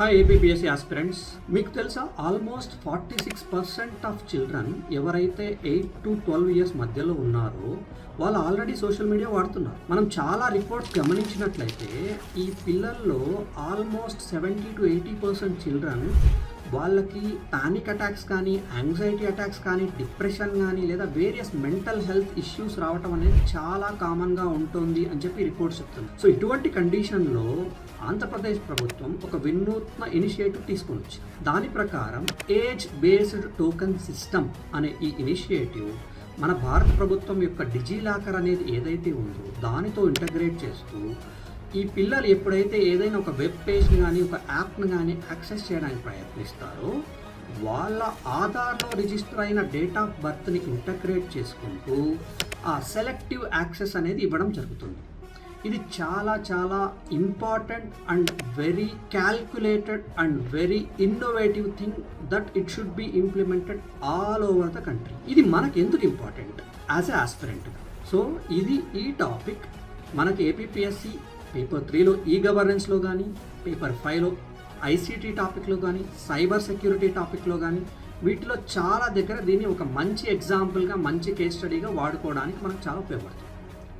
Hi APPSC aspirants, మీకు తెలుసా almost 46% of children ఎవరైతే 8 to 12 ఇయర్స్ మధ్యలో ఉన్నారో వాళ్ళు ఆల్రెడీ సోషల్ మీడియా వాడుతున్నారు. మనం చాలా రిపోర్ట్స్ గమనించినట్లయితే ఈ పిల్లల్లో ఆల్మోస్ట్ 70 to 80% చిల్డ్రన్ వాళ్ళకి పానిక్ అటాక్స్ కానీ, యాంగ్జైటీ అటాక్స్ కానీ, డిప్రెషన్ కానీ లేదా వేరియస్ మెంటల్ హెల్త్ ఇష్యూస్ రావటం అనేది చాలా కామన్గా ఉంటుంది అని చెప్పి రిపోర్ట్స్ చెప్తుంది. సో ఇటువంటి కండిషన్లో ఆంధ్రప్రదేశ్ ప్రభుత్వం ఒక వినూత్న ఇనిషియేటివ్ తీసుకొచ్చి దాని ప్రకారం ఏజ్ బేస్డ్ టోకెన్ సిస్టమ్ అనే ఈ ఇనిషియేటివ్ మన భారత ప్రభుత్వం యొక్క డిజిలాకర్ అనేది ఏదైతే ఉందో దానితో ఇంటగ్రేట్ చేస్తూ ఈ పిల్లలు ఎప్పుడైతే ఏదైనా ఒక వెబ్ పేజ్ని కానీ ఒక యాప్ని కానీ యాక్సెస్ చేయడానికి ప్రయత్నిస్తారో వాళ్ళ ఆధార్లో రిజిస్టర్ అయిన డేట్ ఆఫ్ బర్త్ని ఇంటగ్రేట్ చేసుకుంటూ ఆ సెలెక్టివ్ యాక్సెస్ అనేది ఇవ్వడం జరుగుతుంది. ఇది చాలా చాలా important and very calculated and very innovative thing that it should be implemented all over the country. ఇది మనకు ఎందుకు ఇంపార్టెంట్ యాజ్ ఎ ఆస్పిరెంట్గా? సో ఇది ఈ టాపిక్ మనకి ఏపీపీఎస్సీ పేపర్ 3లో ఈ గవర్నెన్స్లో కానీ, పేపర్ 5లో ఐసీటీ టాపిక్లో కానీ, సైబర్ సెక్యూరిటీ టాపిక్లో కానీ వీటిలో చాలా దగ్గర దీన్ని ఒక మంచి ఎగ్జాంపుల్గా, మంచి కేస్ స్టడీగా వాడుకోవడానికి మనకు చాలా ఉపయోగపడుతుంది.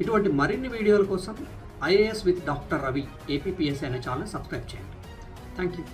ఇటువంటి మరిన్ని వీడియోల కోసం IAS with doctor Ravi APPSC అనే ఛానల్ సబ్స్క్రైబ్ చేయండి. Thank you.